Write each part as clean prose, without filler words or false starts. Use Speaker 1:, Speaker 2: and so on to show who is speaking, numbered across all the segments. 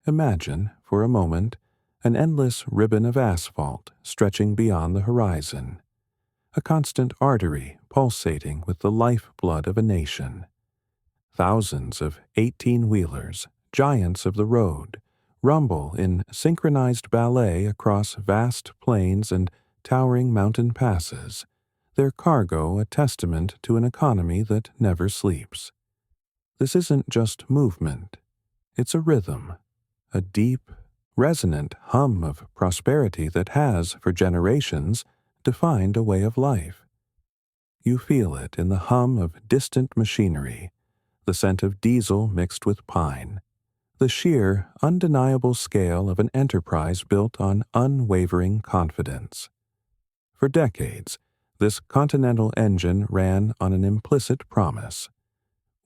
Speaker 1: Imagine, for a moment, an endless ribbon of asphalt stretching beyond the horizon, a constant artery pulsating with the lifeblood of a nation. Thousands of 18-wheelers, giants of the road, rumble in synchronized ballet across vast plains and towering mountain passes, their cargo a testament to an economy that never sleeps. This isn't just movement. It's a rhythm, a deep, resonant hum of prosperity that has, for generations, defined a way of life. You feel it in the hum of distant machinery, the scent of diesel mixed with pine, the sheer, undeniable scale of an enterprise built on unwavering confidence. For decades, this continental engine ran on an implicit promise.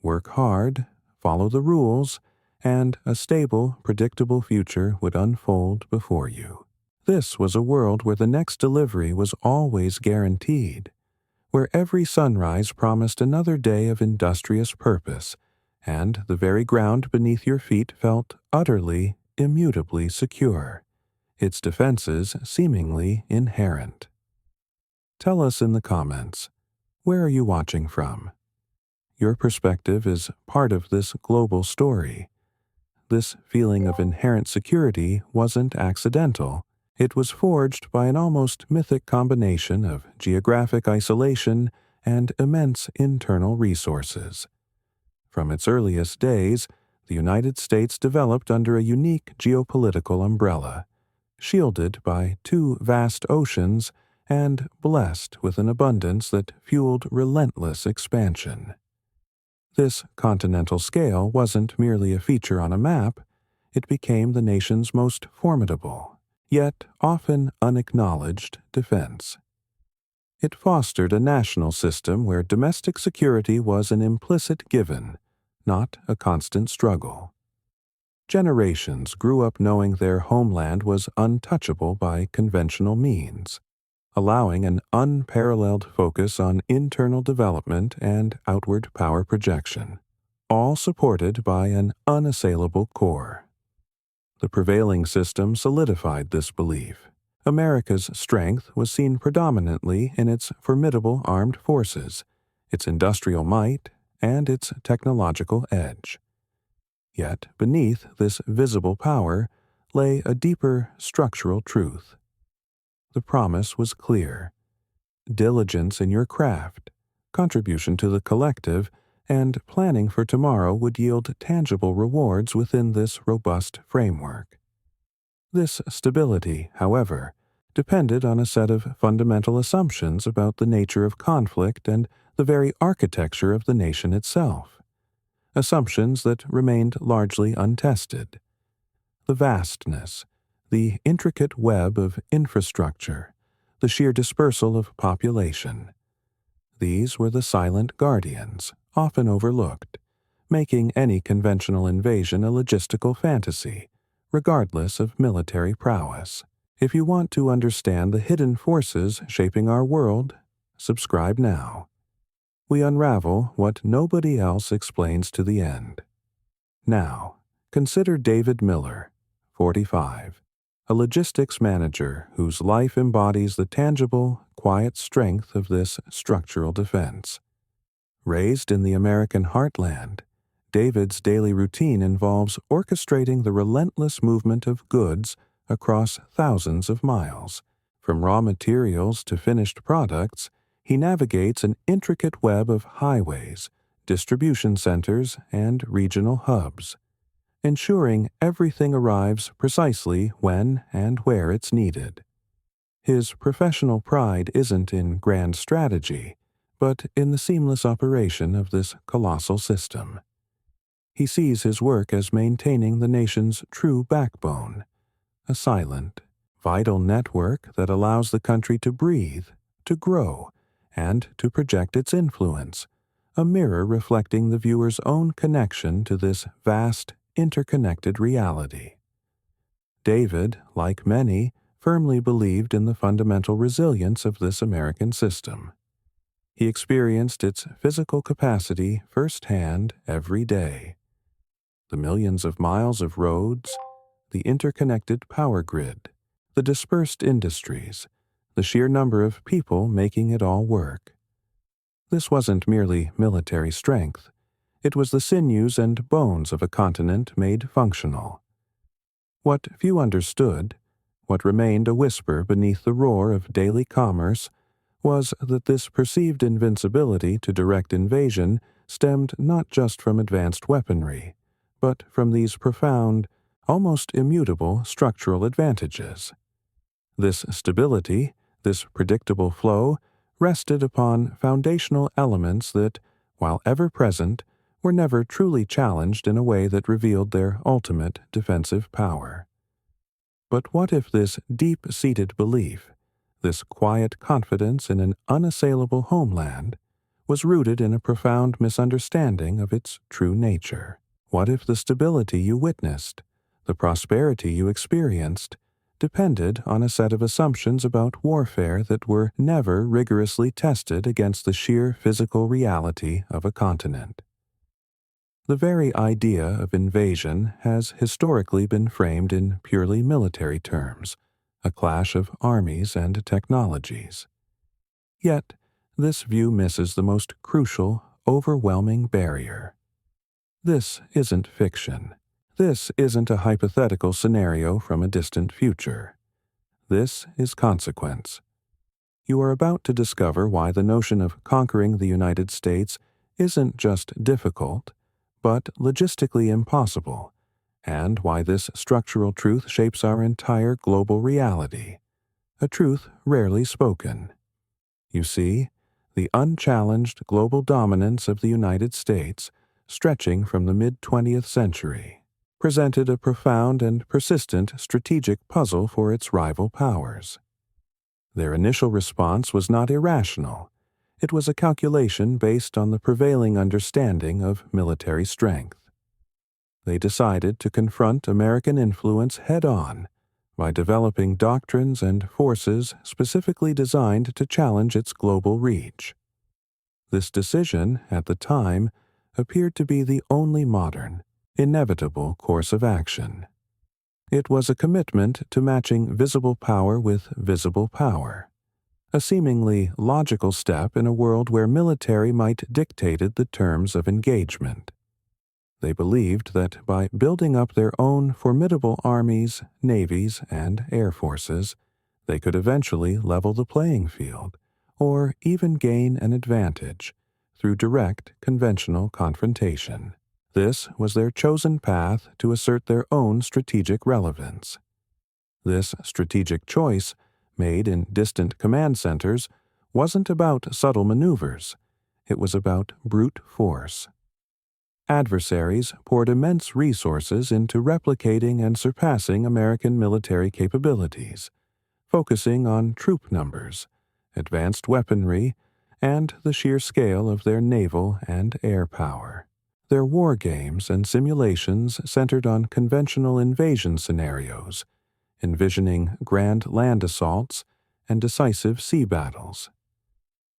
Speaker 1: Work hard, follow the rules, and a stable, predictable future would unfold before you. This was a world where the next delivery was always guaranteed, where every sunrise promised another day of industrious purpose, and the very ground beneath your feet felt utterly, immutably secure, its defenses seemingly inherent. Tell us in the comments, where are you watching from? Your perspective is part of this global story. This feeling of inherent security wasn't accidental. It was forged by an almost mythic combination of geographic isolation and immense internal resources. From its earliest days, the United States developed under a unique geopolitical umbrella, shielded by two vast oceans and blessed with an abundance that fueled relentless expansion. This continental scale wasn't merely a feature on a map, it became the nation's most formidable, yet often unacknowledged defense. It fostered a national system where domestic security was an implicit given, not a constant struggle. Generations grew up knowing their homeland was untouchable by conventional means, allowing an unparalleled focus on internal development and outward power projection, all supported by an unassailable core. The prevailing system solidified this belief. America's strength was seen predominantly in its formidable armed forces, its industrial might, and its technological edge. Yet beneath this visible power lay a deeper structural truth. The promise was clear: diligence in your craft, contribution to the collective, and planning for tomorrow would yield tangible rewards within this robust framework. This stability, however, depended on a set of fundamental assumptions about the nature of conflict and the very architecture of the nation itself, assumptions that remained largely untested. The vastness, the intricate web of infrastructure, the sheer dispersal of population. These were the silent guardians, often overlooked, making any conventional invasion a logistical fantasy, regardless of military prowess. If you want to understand the hidden forces shaping our world, subscribe now. We unravel what nobody else explains to the end. Now, consider David Miller, 45, a logistics manager whose life embodies the tangible, quiet strength of this structural defense. Raised in the American heartland, David's daily routine involves orchestrating the relentless movement of goods across thousands of miles. From raw materials to finished products, he navigates an intricate web of highways, distribution centers, and regional hubs, ensuring everything arrives precisely when and where it's needed. His professional pride isn't in grand strategy, but in the seamless operation of this colossal system. He sees his work as maintaining the nation's true backbone, a silent, vital network that allows the country to breathe, to grow, and to project its influence, a mirror reflecting the viewer's own connection to this vast, interconnected reality. David, like many, firmly believed in the fundamental resilience of this American system. He experienced its physical capacity firsthand every day. The millions of miles of roads, the interconnected power grid, the dispersed industries, the sheer number of people making it all work. This wasn't merely military strength. It was the sinews and bones of a continent made functional. What few understood, what remained a whisper beneath the roar of daily commerce, was that this perceived invincibility to direct invasion stemmed not just from advanced weaponry, but from these profound, almost immutable structural advantages. This stability, this predictable flow, rested upon foundational elements that, while ever present, were never truly challenged in a way that revealed their ultimate defensive power. But what if this deep-seated belief, this quiet confidence in an unassailable homeland, was rooted in a profound misunderstanding of its true nature? What if the stability you witnessed, the prosperity you experienced, depended on a set of assumptions about warfare that were never rigorously tested against the sheer physical reality of a continent? The very idea of invasion has historically been framed in purely military terms, a clash of armies and technologies. Yet, this view misses the most crucial, overwhelming barrier. This isn't fiction. This isn't a hypothetical scenario from a distant future. This is consequence. You are about to discover why the notion of conquering the United States isn't just difficult, but logistically impossible, and why this structural truth shapes our entire global reality, a truth rarely spoken. You see, the unchallenged global dominance of the United States, stretching from the mid-20th century, presented a profound and persistent strategic puzzle for its rival powers. Their initial response was not irrational. It was a calculation based on the prevailing understanding of military strength. They decided to confront American influence head-on by developing doctrines and forces specifically designed to challenge its global reach. This decision, at the time, appeared to be the only modern, inevitable course of action. It was a commitment to matching visible power with visible power, a seemingly logical step in a world where military might dictate the terms of engagement. They believed that by building up their own formidable armies, navies, and air forces, they could eventually level the playing field, or even gain an advantage, through direct conventional confrontation. This was their chosen path to assert their own strategic relevance. This strategic choice, made in distant command centers, wasn't about subtle maneuvers. It was about brute force. Adversaries poured immense resources into replicating and surpassing American military capabilities, focusing on troop numbers, advanced weaponry, and the sheer scale of their naval and air power. Their war games and simulations centered on conventional invasion scenarios, envisioning grand land assaults and decisive sea battles.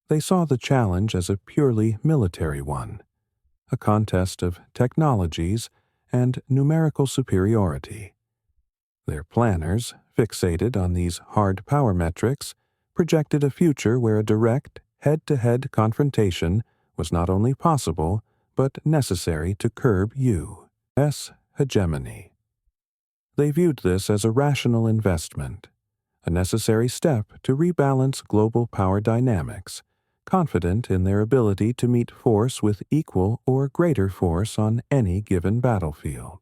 Speaker 1: They saw the challenge as a purely military one, a contest of technologies and numerical superiority. Their planners, fixated on these hard power metrics, projected a future where a direct, head-to-head confrontation was not only possible, but necessary to curb U.S. hegemony. They viewed this as a rational investment, a necessary step to rebalance global power dynamics, confident in their ability to meet force with equal or greater force on any given battlefield.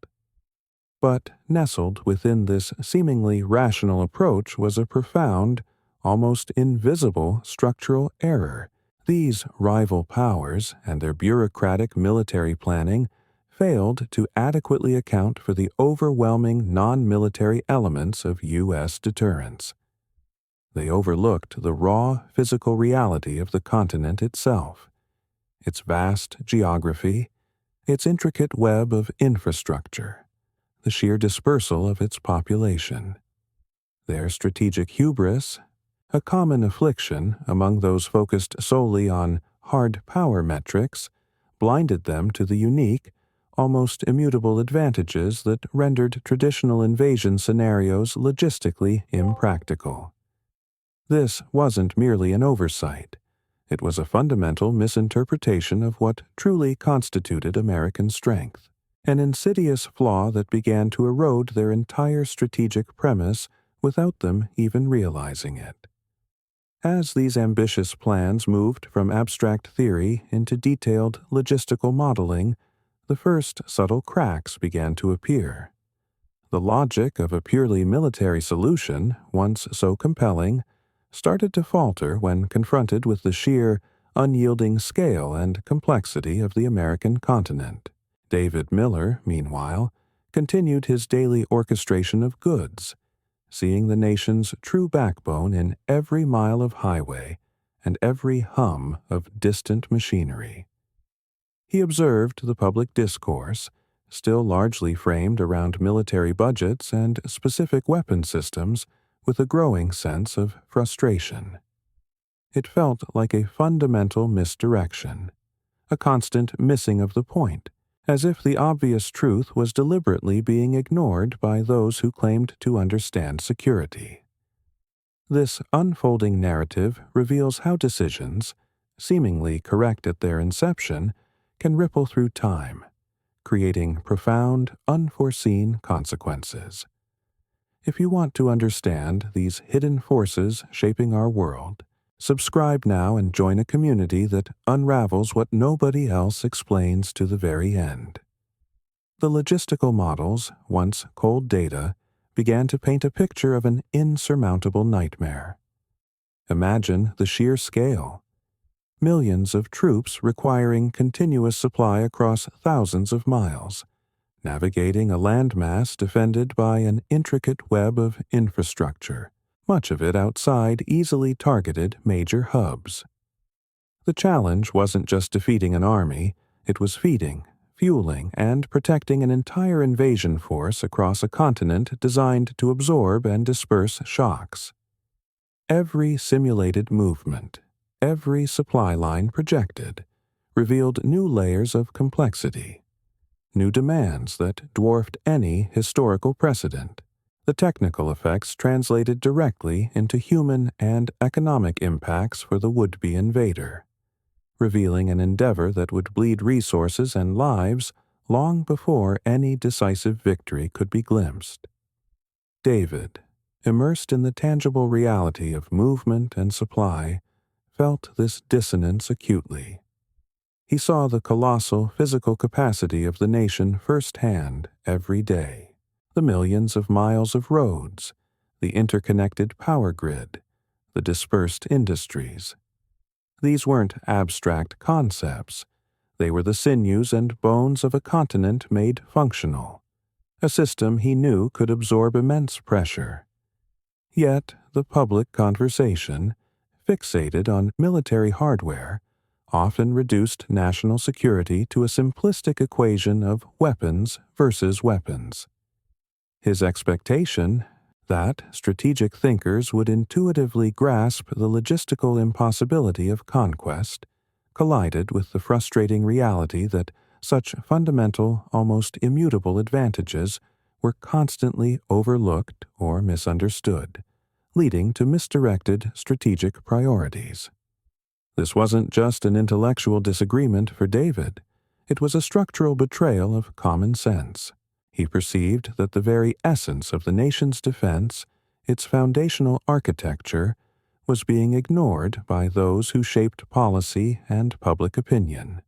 Speaker 1: But nestled within this seemingly rational approach was a profound, almost invisible structural error. These rival powers and their bureaucratic military planning failed to adequately account for the overwhelming non-military elements of U.S. deterrence. They overlooked the raw physical reality of the continent itself, its vast geography, its intricate web of infrastructure, the sheer dispersal of its population. Their strategic hubris, a common affliction among those focused solely on hard power metrics, blinded them to the unique, almost immutable advantages that rendered traditional invasion scenarios logistically impractical. This wasn't merely an oversight. It was a fundamental misinterpretation of what truly constituted American strength, an insidious flaw that began to erode their entire strategic premise without them even realizing it. As these ambitious plans moved from abstract theory into detailed logistical modeling, the first subtle cracks began to appear. The logic of a purely military solution, once so compelling, started to falter when confronted with the sheer, unyielding scale and complexity of the American continent. David Miller, meanwhile, continued his daily orchestration of goods, seeing the nation's true backbone in every mile of highway and every hum of distant machinery. He observed the public discourse, still largely framed around military budgets and specific weapon systems, with a growing sense of frustration. It felt like a fundamental misdirection, a constant missing of the point, as if the obvious truth was deliberately being ignored by those who claimed to understand security. This unfolding narrative reveals how decisions, seemingly correct at their inception, can ripple through time, creating profound, unforeseen consequences. If you want to understand these hidden forces shaping our world, subscribe now and join a community that unravels what nobody else explains to the very end. The logistical models, once cold data, began to paint a picture of an insurmountable nightmare. Imagine the sheer scale. Millions of troops requiring continuous supply across thousands of miles, navigating a landmass defended by an intricate web of infrastructure, much of it outside easily targeted major hubs. The challenge wasn't just defeating an army, it was feeding, fueling, and protecting an entire invasion force across a continent designed to absorb and disperse shocks. Every simulated movement, every supply line projected, revealed new layers of complexity, new demands that dwarfed any historical precedent. The technical effects translated directly into human and economic impacts for the would-be invader, revealing an endeavor that would bleed resources and lives long before any decisive victory could be glimpsed. David, immersed in the tangible reality of movement and supply, felt this dissonance acutely. He saw the colossal physical capacity of the nation firsthand every day, the millions of miles of roads, the interconnected power grid, the dispersed industries. These weren't abstract concepts. They were the sinews and bones of a continent made functional, a system he knew could absorb immense pressure. Yet the public conversation, fixated on military hardware, often reduced national security to a simplistic equation of weapons versus weapons. His expectation that strategic thinkers would intuitively grasp the logistical impossibility of conquest collided with the frustrating reality that such fundamental, almost immutable advantages were constantly overlooked or misunderstood, leading to misdirected strategic priorities. This wasn't just an intellectual disagreement for David. It was a structural betrayal of common sense. He perceived that the very essence of the nation's defense, its foundational architecture, was being ignored by those who shaped policy and public opinion.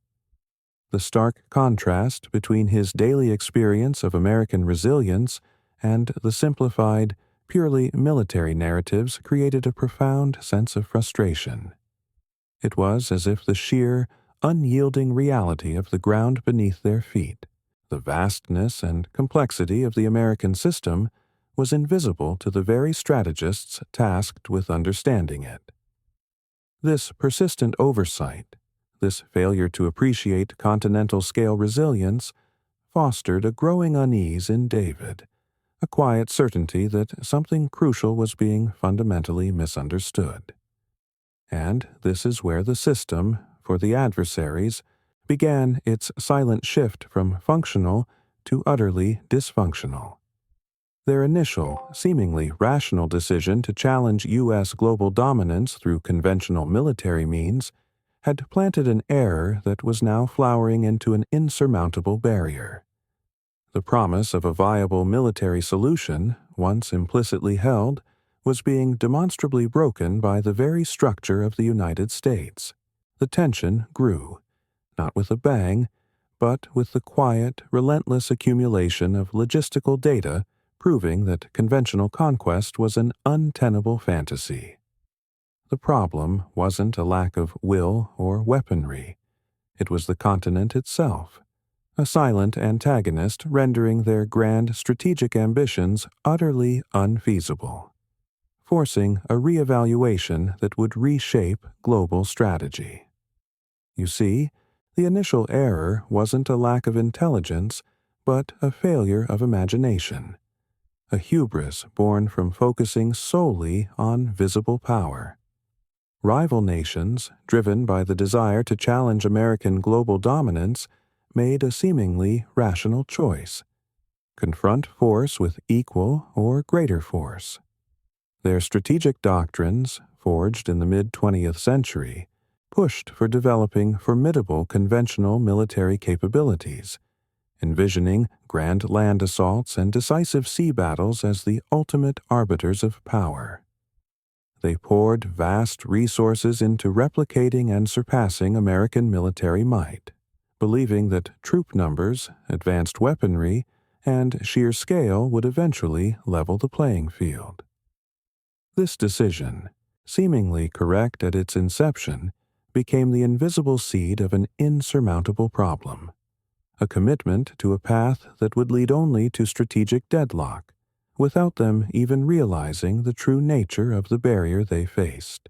Speaker 1: The stark contrast between his daily experience of American resilience and the simplified, purely military narratives created a profound sense of frustration. It was as if the sheer, unyielding reality of the ground beneath their feet, the vastness and complexity of the American system, was invisible to the very strategists tasked with understanding it. This persistent oversight, this failure to appreciate continental-scale resilience, fostered a growing unease in David, a quiet certainty that something crucial was being fundamentally misunderstood. And this is where the system, for the adversaries, began its silent shift from functional to utterly dysfunctional. Their initial, seemingly rational decision to challenge U.S. global dominance through conventional military means had planted an error that was now flowering into an insurmountable barrier. The promise of a viable military solution, once implicitly held, was being demonstrably broken by the very structure of the United States. The tension grew, not with a bang, but with the quiet, relentless accumulation of logistical data proving that conventional conquest was an untenable fantasy. The problem wasn't a lack of will or weaponry. It was the continent itself, a silent antagonist rendering their grand strategic ambitions utterly unfeasible, forcing a reevaluation that would reshape global strategy. You see, the initial error wasn't a lack of intelligence, but a failure of imagination, a hubris born from focusing solely on visible power. Rival nations, driven by the desire to challenge American global dominance, made a seemingly rational choice: confront force with equal or greater force. Their strategic doctrines, forged in the mid-20th century, pushed for developing formidable conventional military capabilities, envisioning grand land assaults and decisive sea battles as the ultimate arbiters of power. They poured vast resources into replicating and surpassing American military might, believing that troop numbers, advanced weaponry, and sheer scale would eventually level the playing field. This decision, seemingly correct at its inception, became the invisible seed of an insurmountable problem, a commitment to a path that would lead only to strategic deadlock, without them even realizing the true nature of the barrier they faced.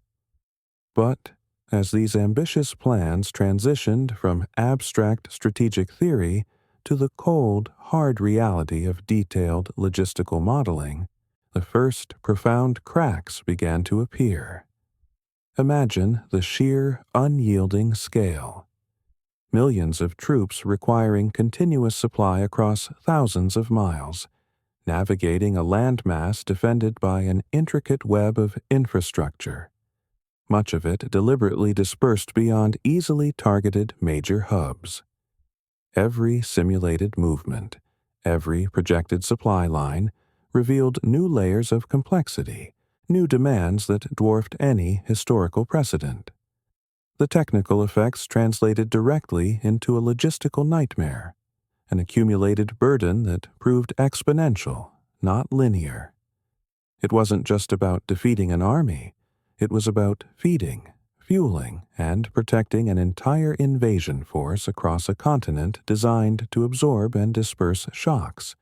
Speaker 1: But as these ambitious plans transitioned from abstract strategic theory to the cold, hard reality of detailed logistical modeling, the first profound cracks began to appear. Imagine the sheer, unyielding scale. Millions of troops requiring continuous supply across thousands of miles, navigating a landmass defended by an intricate web of infrastructure, much of it deliberately dispersed beyond easily targeted major hubs. Every simulated movement, every projected supply line, revealed new layers of complexity, new demands that dwarfed any historical precedent. The technical effects translated directly into a logistical nightmare, an accumulated burden that proved exponential, not linear. It wasn't just about defeating an army, it was about feeding, fueling, and protecting an entire invasion force across a continent designed to absorb and disperse shocks,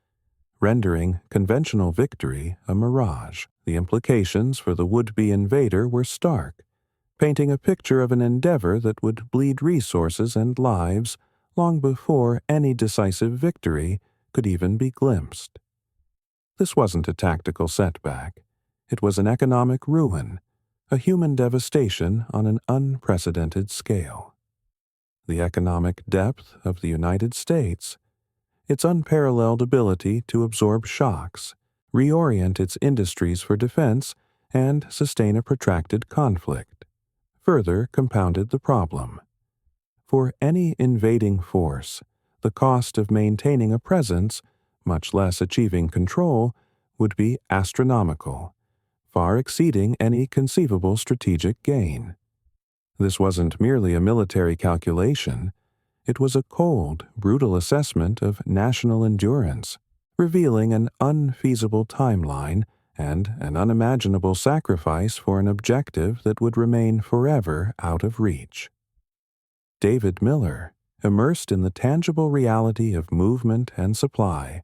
Speaker 1: rendering conventional victory a mirage. The implications for the would-be invader were stark, painting a picture of an endeavor that would bleed resources and lives long before any decisive victory could even be glimpsed. This wasn't a tactical setback. It was an economic ruin, a human devastation on an unprecedented scale. The economic depth of the United States, its unparalleled ability to absorb shocks, reorient its industries for defense, and sustain a protracted conflict, further compounded the problem. For any invading force, the cost of maintaining a presence, much less achieving control, would be astronomical, far exceeding any conceivable strategic gain. This wasn't merely a military calculation. It was a cold, brutal assessment of national endurance, revealing an unfeasible timeline and an unimaginable sacrifice for an objective that would remain forever out of reach. David Miller, immersed in the tangible reality of movement and supply,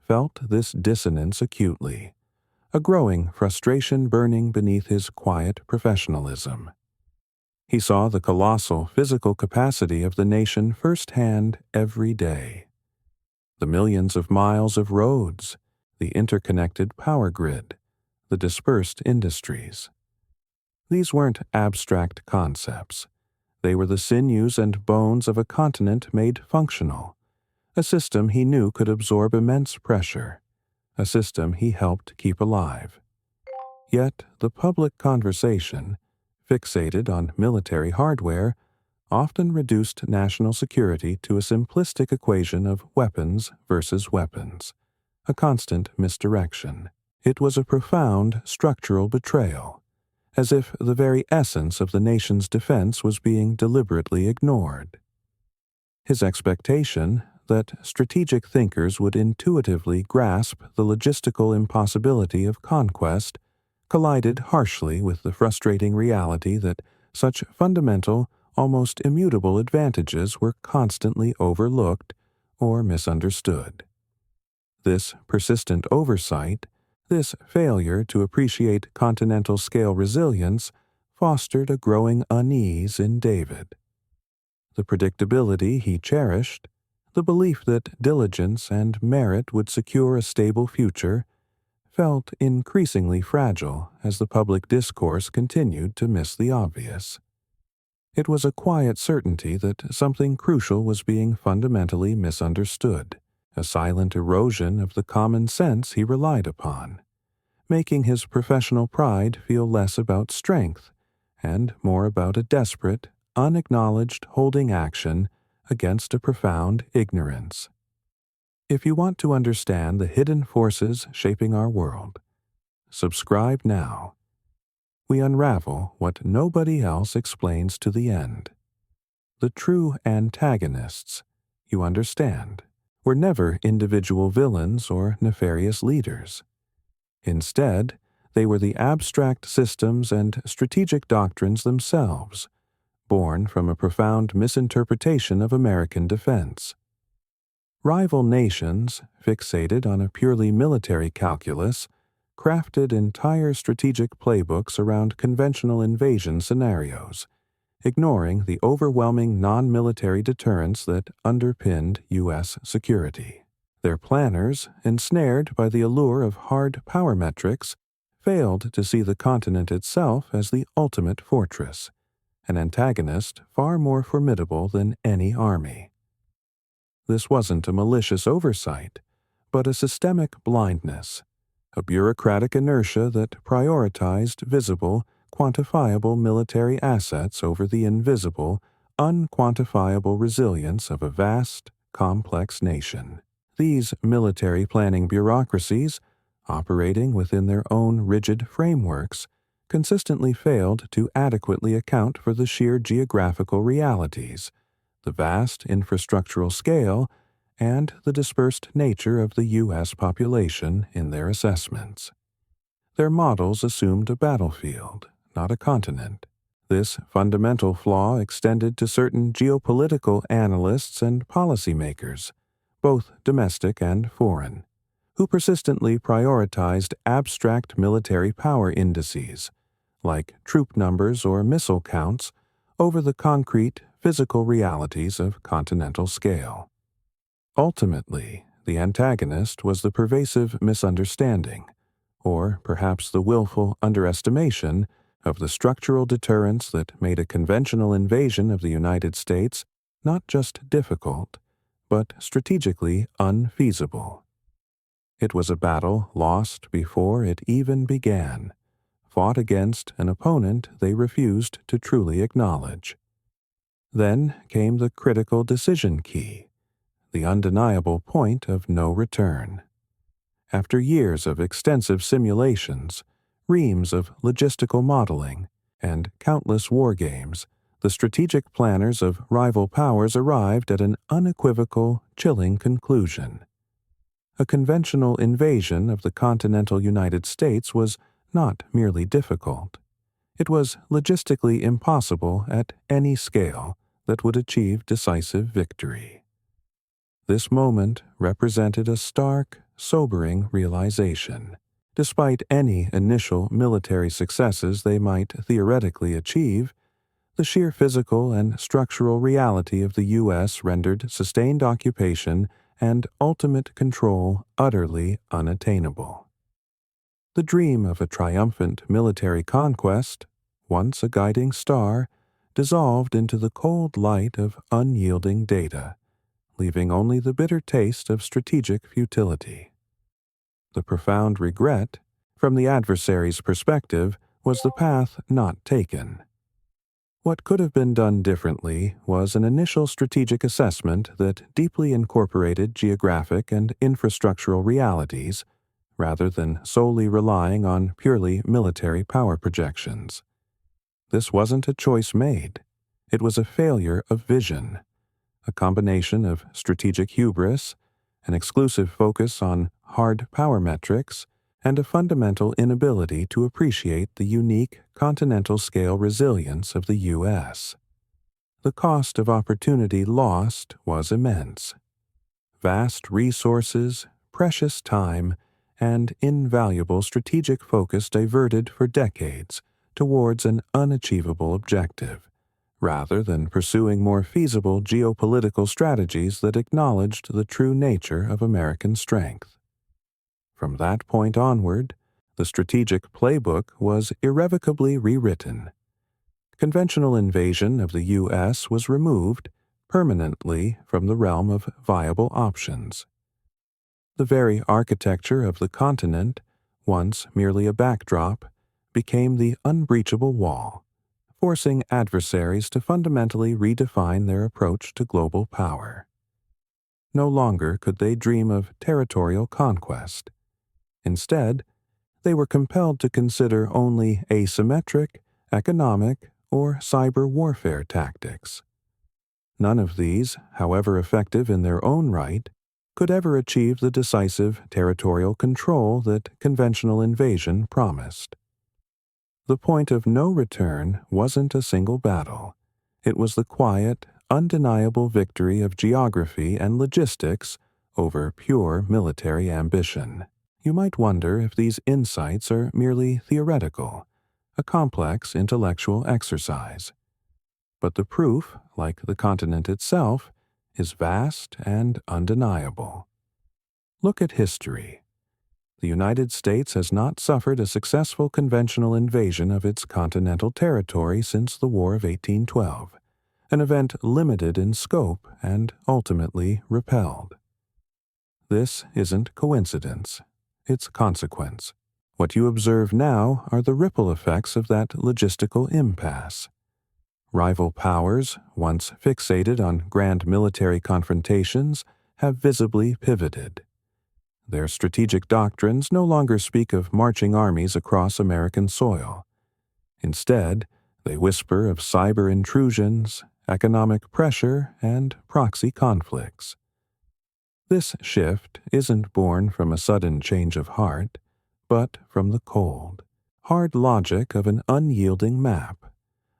Speaker 1: felt this dissonance acutely, a growing frustration burning beneath his quiet professionalism. He saw the colossal physical capacity of the nation firsthand every day. The millions of miles of roads, the interconnected power grid, the dispersed industries. These weren't abstract concepts. They were the sinews and bones of a continent made functional, a system he knew could absorb immense pressure, a system he helped keep alive. Yet the public conversation, fixated on military hardware, often reduced national security to a simplistic equation of weapons versus weapons, a constant misdirection. It was a profound structural betrayal, as if the very essence of the nation's defense was being deliberately ignored. His expectation that strategic thinkers would intuitively grasp the logistical impossibility of conquest collided harshly with the frustrating reality that such fundamental, almost immutable advantages were constantly overlooked or misunderstood. This persistent oversight, this failure to appreciate continental-scale resilience, fostered a growing unease in David. The predictability he cherished, the belief that diligence and merit would secure a stable future, felt increasingly fragile as the public discourse continued to miss the obvious. It was a quiet certainty that something crucial was being fundamentally misunderstood, a silent erosion of the common sense he relied upon, making his professional pride feel less about strength and more about a desperate, unacknowledged holding action against a profound ignorance. If you want to understand the hidden forces shaping our world, subscribe now. We unravel what nobody else explains to the end. The true antagonists, you understand, were never individual villains or nefarious leaders. Instead, they were the abstract systems and strategic doctrines themselves, born from a profound misinterpretation of American defense. Rival nations, fixated on a purely military calculus, crafted entire strategic playbooks around conventional invasion scenarios, ignoring the overwhelming non-military deterrence that underpinned U.S. security. Their planners, ensnared by the allure of hard power metrics, failed to see the continent itself as the ultimate fortress, an antagonist far more formidable than any army. This wasn't a malicious oversight, but a systemic blindness, a bureaucratic inertia that prioritized visible, quantifiable military assets over the invisible, unquantifiable resilience of a vast, complex nation. These military planning bureaucracies, operating within their own rigid frameworks, consistently failed to adequately account for the sheer geographical realities, the vast infrastructural scale, and the dispersed nature of the U.S. population in their assessments. Their models assumed a battlefield, not a continent. This fundamental flaw extended to certain geopolitical analysts and policymakers, both domestic and foreign, who persistently prioritized abstract military power indices, like troop numbers or missile counts, over the concrete, physical realities of continental scale. Ultimately, the antagonist was the pervasive misunderstanding, or perhaps the willful underestimation, of the structural deterrence that made a conventional invasion of the United States not just difficult, but strategically unfeasible. It was a battle lost before it even began, fought against an opponent they refused to truly acknowledge. Then came the critical decision key, the undeniable point of no return. After years of extensive simulations, reams of logistical modeling, and countless war games, the strategic planners of rival powers arrived at an unequivocal, chilling conclusion. A conventional invasion of the continental United States was not merely difficult. It was logistically impossible at any scale that would achieve decisive victory. This moment represented a stark, sobering realization. Despite any initial military successes they might theoretically achieve, the sheer physical and structural reality of the U.S. rendered sustained occupation and ultimate control utterly unattainable. The dream of a triumphant military conquest, once a guiding star, dissolved into the cold light of unyielding data, leaving only the bitter taste of strategic futility. The profound regret, from the adversary's perspective, was the path not taken. What could have been done differently was an initial strategic assessment that deeply incorporated geographic and infrastructural realities, rather than solely relying on purely military power projections. This wasn't a choice made. It was a failure of vision, a combination of strategic hubris, an exclusive focus on hard power metrics, and a fundamental inability to appreciate the unique continental-scale resilience of the U.S. The cost of opportunity lost was immense. Vast resources, precious time, and invaluable strategic focus diverted for decades towards an unachievable objective, rather than pursuing more feasible geopolitical strategies that acknowledged the true nature of American strength. From that point onward, the strategic playbook was irrevocably rewritten. Conventional invasion of the U.S. was removed permanently from the realm of viable options. The very architecture of the continent, once merely a backdrop, became the unbreachable wall, forcing adversaries to fundamentally redefine their approach to global power. No longer could they dream of territorial conquest. Instead, they were compelled to consider only asymmetric, economic, or cyber warfare tactics. None of these, however effective in their own right, could ever achieve the decisive territorial control that conventional invasion promised. The point of no return wasn't a single battle. It was the quiet, undeniable victory of geography and logistics over pure military ambition. You might wonder if these insights are merely theoretical, a complex intellectual exercise. But the proof, like the continent itself, is vast and undeniable. Look at history. The United States has not suffered a successful conventional invasion of its continental territory since the War of 1812, an event limited in scope and ultimately repelled. This isn't coincidence. It's consequence. What you observe now are the ripple effects of that logistical impasse. Rival powers, once fixated on grand military confrontations, have visibly pivoted. Their strategic doctrines no longer speak of marching armies across American soil. Instead, they whisper of cyber intrusions, economic pressure, and proxy conflicts. This shift isn't born from a sudden change of heart, but from the cold, hard logic of an unyielding map,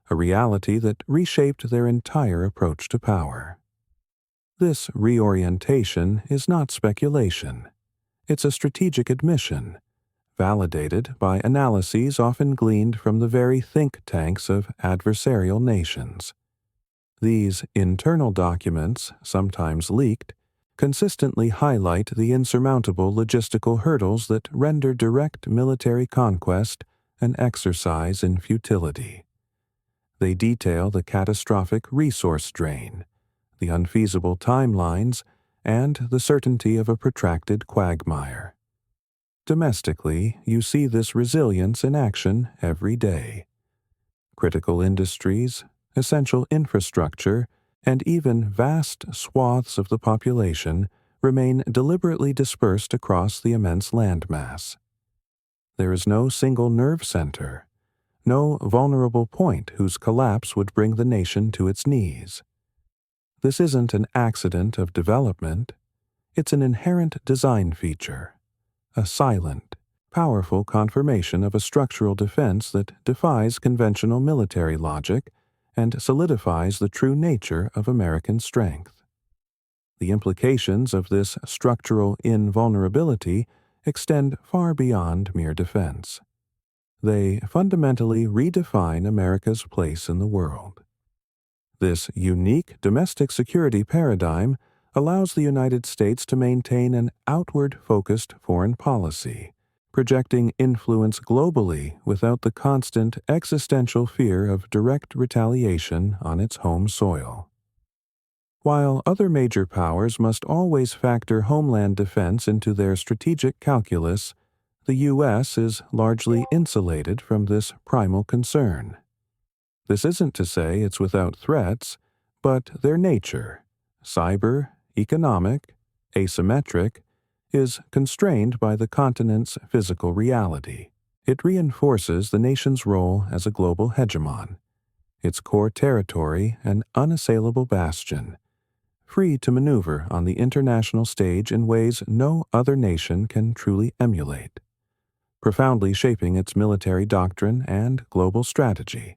Speaker 1: a reality that reshaped their entire approach to power. This reorientation is not speculation. It's a strategic admission, validated by analyses often gleaned from the very think tanks of adversarial nations. These internal documents, sometimes leaked, consistently highlight the insurmountable logistical hurdles that render direct military conquest an exercise in futility. They detail the catastrophic resource drain, the unfeasible timelines, and the certainty of a protracted quagmire. Domestically, you see this resilience in action every day. Critical industries, essential infrastructure, and even vast swaths of the population remain deliberately dispersed across the immense landmass. There is no single nerve center, no vulnerable point whose collapse would bring the nation to its knees. This isn't an accident of development, it's an inherent design feature, a silent, powerful confirmation of a structural defense that defies conventional military logic and solidifies the true nature of American strength. The implications of this structural invulnerability extend far beyond mere defense. They fundamentally redefine America's place in the world. This unique domestic security paradigm allows the United States to maintain an outward-focused foreign policy, projecting influence globally without the constant existential fear of direct retaliation on its home soil. While other major powers must always factor homeland defense into their strategic calculus, the U.S. is largely insulated from this primal concern. This isn't to say it's without threats, but their nature, cyber, economic, asymmetric, is constrained by the continent's physical reality. It reinforces the nation's role as a global hegemon, its core territory an unassailable bastion, free to maneuver on the international stage in ways no other nation can truly emulate, profoundly shaping its military doctrine and global strategy,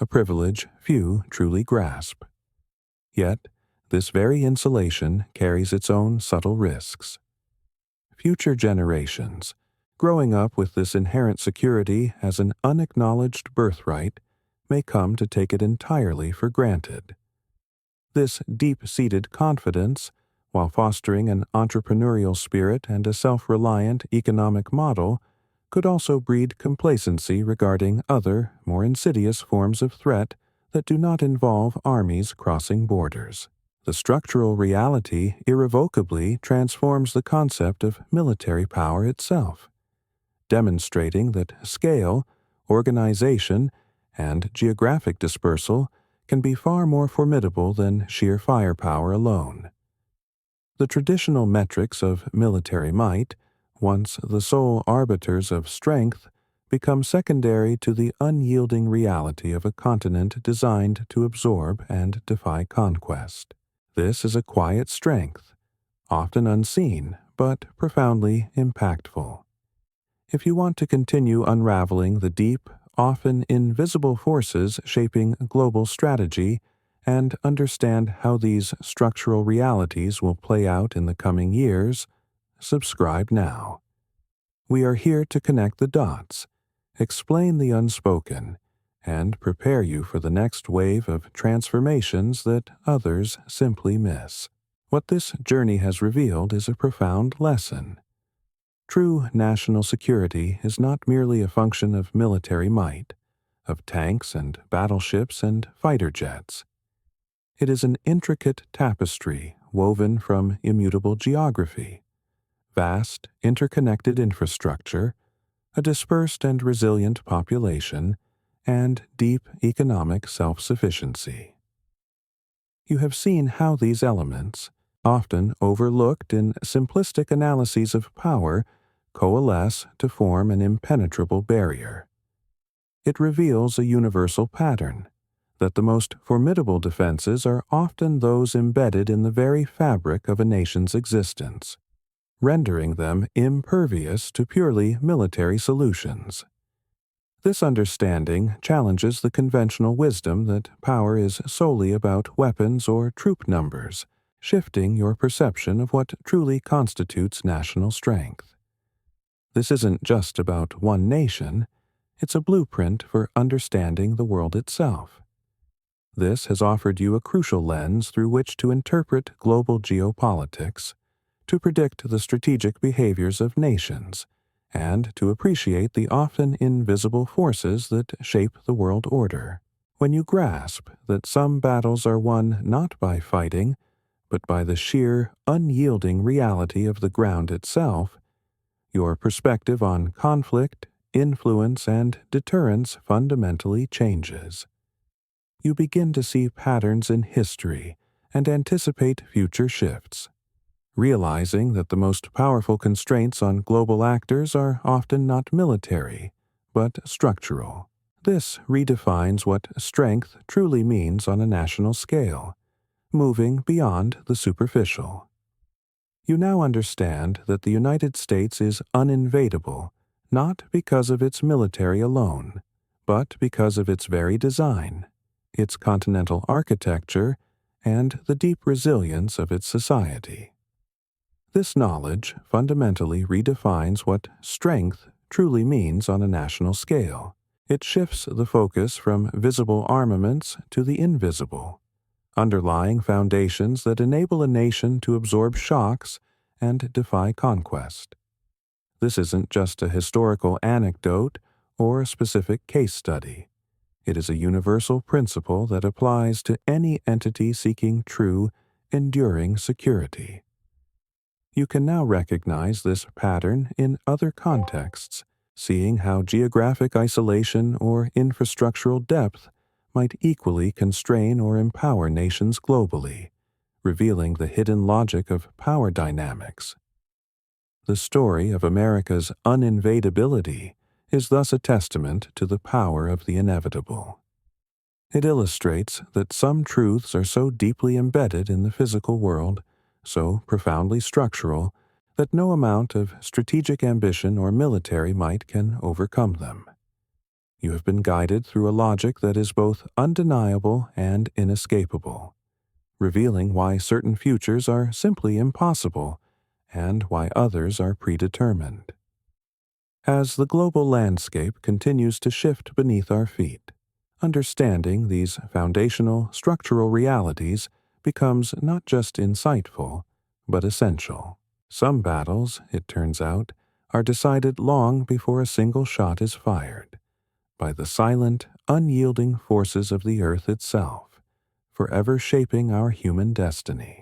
Speaker 1: a privilege few truly grasp. Yet, this very insulation carries its own subtle risks. Future generations, growing up with this inherent security as an unacknowledged birthright, may come to take it entirely for granted. This deep-seated confidence, while fostering an entrepreneurial spirit and a self-reliant economic model, could also breed complacency regarding other, more insidious forms of threat that do not involve armies crossing borders. The structural reality irrevocably transforms the concept of military power itself, demonstrating that scale, organization, and geographic dispersal can be far more formidable than sheer firepower alone. The traditional metrics of military might, once the sole arbiters of strength, become secondary to the unyielding reality of a continent designed to absorb and defy conquest. This is a quiet strength, often unseen but profoundly impactful. If you want to continue unraveling the deep, often invisible forces shaping global strategy and understand how these structural realities will play out in the coming years, subscribe now. We are here to connect the dots, explain the unspoken, and prepare you for the next wave of transformations that others simply miss. What this journey has revealed is a profound lesson. True national security is not merely a function of military might, of tanks and battleships and fighter jets. It is an intricate tapestry woven from immutable geography, vast, interconnected infrastructure, a dispersed and resilient population, and deep economic self-sufficiency. You have seen how these elements, often overlooked in simplistic analyses of power, coalesce to form an impenetrable barrier. It reveals a universal pattern, that the most formidable defenses are often those embedded in the very fabric of a nation's existence, rendering them impervious to purely military solutions. This understanding challenges the conventional wisdom that power is solely about weapons or troop numbers, shifting your perception of what truly constitutes national strength. This isn't just about one nation, it's a blueprint for understanding the world itself. This has offered you a crucial lens through which to interpret global geopolitics, to predict the strategic behaviors of nations, and to appreciate the often invisible forces that shape the world order. When you grasp that some battles are won not by fighting, but by the sheer, unyielding reality of the ground itself, your perspective on conflict, influence, and deterrence fundamentally changes. You begin to see patterns in history and anticipate future shifts, realizing that the most powerful constraints on global actors are often not military, but structural. This redefines what strength truly means on a national scale, moving beyond the superficial. You now understand that the United States is uninvadable, not because of its military alone, but because of its very design, its continental architecture, and the deep resilience of its society. This knowledge fundamentally redefines what strength truly means on a national scale. It shifts the focus from visible armaments to the invisible, underlying foundations that enable a nation to absorb shocks and defy conquest. This isn't just a historical anecdote or a specific case study. It is a universal principle that applies to any entity seeking true, enduring security. You can now recognize this pattern in other contexts, seeing how geographic isolation or infrastructural depth might equally constrain or empower nations globally, revealing the hidden logic of power dynamics. The story of America's uninvadability is thus a testament to the power of the inevitable. It illustrates that some truths are so deeply embedded in the physical world, so profoundly structural, that no amount of strategic ambition or military might can overcome them. You have been guided through a logic that is both undeniable and inescapable, revealing why certain futures are simply impossible and why others are predetermined. As the global landscape continues to shift beneath our feet, understanding these foundational structural realities becomes not just insightful, but essential. Some battles, it turns out, are decided long before a single shot is fired, by the silent, unyielding forces of the earth itself, forever shaping our human destiny.